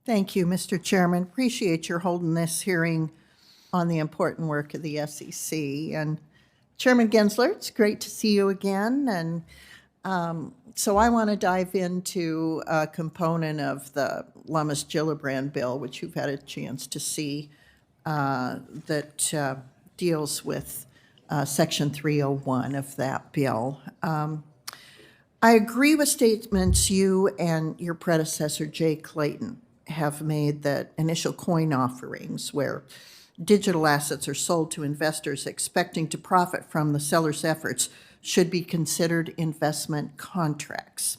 Thank you, Mr. Chairman. Appreciate your holding this hearing on the important work of the SEC. And Chairman Gensler, it's great to see you again. And so I want to dive into a component of the Lummis-Gillibrand bill, which you've had a chance to see, that deals with Section 301 of that bill. I agree with statements you and your predecessor, Jay Clayton, have made that initial coin offerings, where digital assets are sold to investors expecting to profit from the seller's efforts, should be considered investment contracts.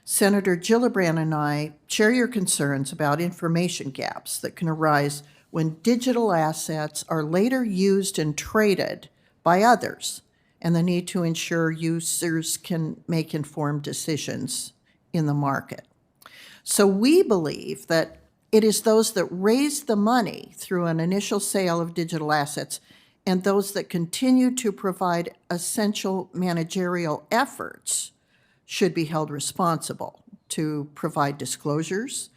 Senator Gillibrand and I share your concerns about information gaps that can arise when digital assets are later used and traded by others, and the need to ensure users can make informed decisions in the market. So we believe that it is those that raise the money through an initial sale of digital assets and those that continue to provide essential managerial efforts should be held responsible to provide disclosures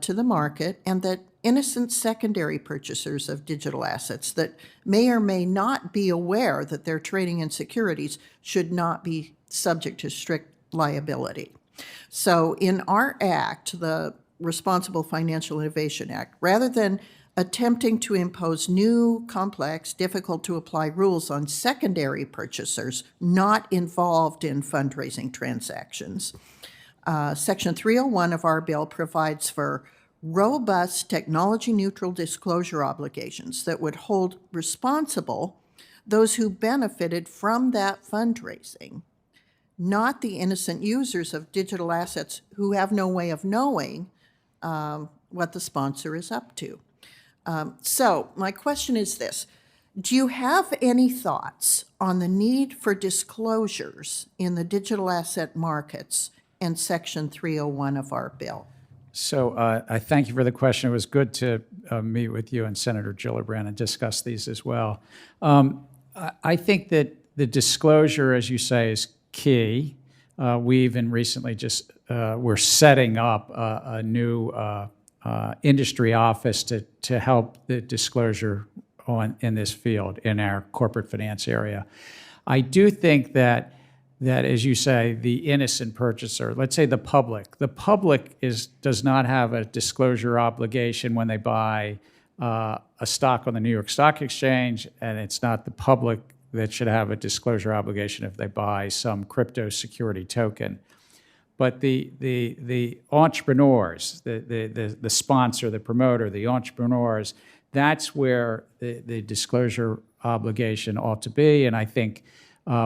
to the market, and that innocent secondary purchasers of digital assets that may or may not be aware that they're trading in securities should not be subject to strict liability. So in our act, the Responsible Financial Innovation Act, rather than attempting to impose new, complex, difficult-to-apply rules on secondary purchasers not involved in fundraising transactions, Section 301 of our bill provides for robust technology-neutral disclosure obligations that would hold responsible those who benefited from that fundraising, not the innocent users of digital assets who have no way of knowing what the sponsor is up to. So my question is this: do you have any thoughts on the need for disclosures in the digital asset markets and Section 301 of our bill? So I thank you for the question. It was good to meet with you and Senator Gillibrand and discuss these as well. I think that the disclosure, as you say, is key. We even recently we're setting up a new industry office to help the disclosure in this field in our corporate finance area. I do think that as you say, the innocent purchaser, let's say the public does not have a disclosure obligation when they buy a stock on the New York Stock Exchange, and it's not the public that should have a disclosure obligation if they buy some crypto security token. But the entrepreneurs, the sponsor, the promoter, the entrepreneurs, that's where the disclosure obligation ought to be. And I think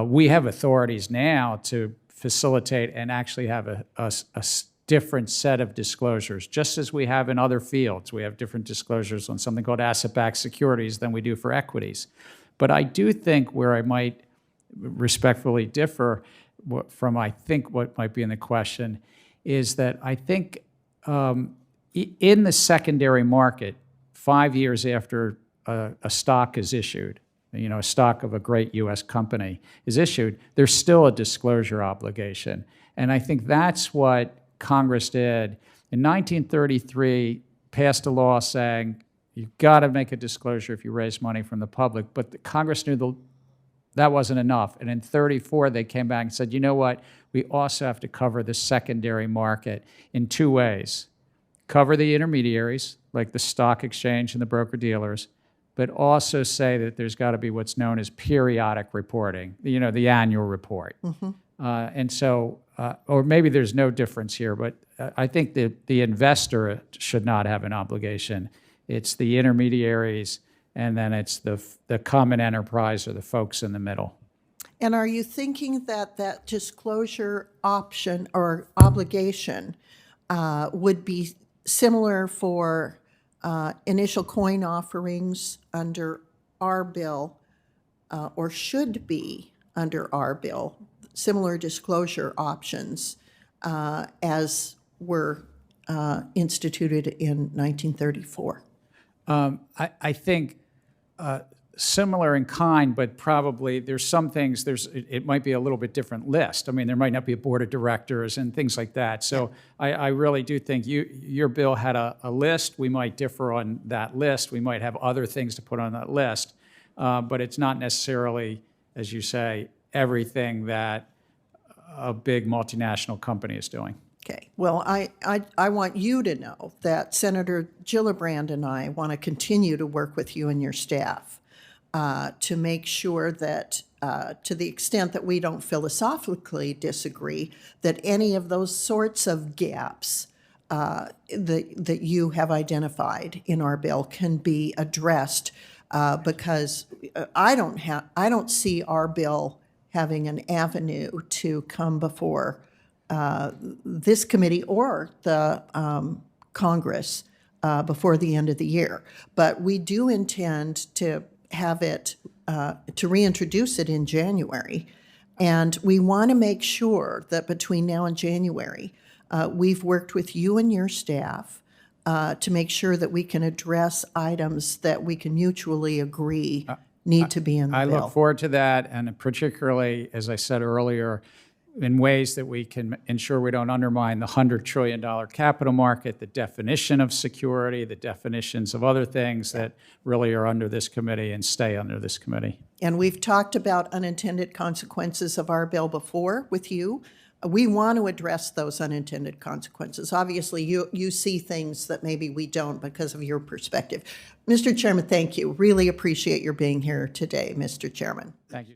we have authorities now to facilitate and actually have a different set of disclosures, just as we have in other fields. We have different disclosures on something called asset-backed securities than we do for equities. But I do think where I might respectfully differ from, I think, what might be in the question is that I think in the secondary market, 5 years after a stock is issued, a stock of a great U.S. company is issued, there's still a disclosure obligation. And I think that's what Congress did. In 1933, passed a law saying you've got to make a disclosure if you raise money from the public, but the Congress knew that wasn't enough. And in 34, they came back and said, you know what, we also have to cover the secondary market in two ways. Cover the intermediaries, like the stock exchange and the broker-dealers, but also say that there's got to be what's known as periodic reporting, the annual report. Mm-hmm. And so, or maybe there's no difference here, but I think that the investor should not have an obligation. It's the intermediaries, and then it's the common enterprise or the folks in the middle. And are you thinking that disclosure option or obligation would be similar for initial coin offerings under our bill, or should be under our bill, similar disclosure options as were instituted in 1934? I think similar in kind, but probably there's some things, it might be a little bit different list. I mean, there might not be a board of directors and things like that. So I really do think your bill had a list. We might differ on that list. We might have other things to put on that list. But it's not necessarily, as you say, everything that a big multinational company is doing. Okay. Well, I want you to know that Senator Gillibrand and I want to continue to work with you and your staff to make sure that, to the extent that we don't philosophically disagree, that any of those sorts of gaps that you have identified in our bill can be addressed, because I don't see our bill having an avenue to come before this committee or the Congress before the end of the year. But we do intend to have it, to reintroduce it in January. And we want to make sure that between now and January, we've worked with you and your staff to make sure that we can address items that we can mutually agree need to be in the I bill. look forward to that, and particularly, as I said earlier, in ways that we can ensure we don't undermine the $100 trillion capital market, the definition of security, the definitions of other things that really are under this committee and stay under this committee. And we've talked about unintended consequences of our bill before with you. We want to address those unintended consequences. Obviously, you see things that maybe we don't because of your perspective. Mr. Chairman, thank you. Really appreciate your being here today, Mr. Chairman. Thank you.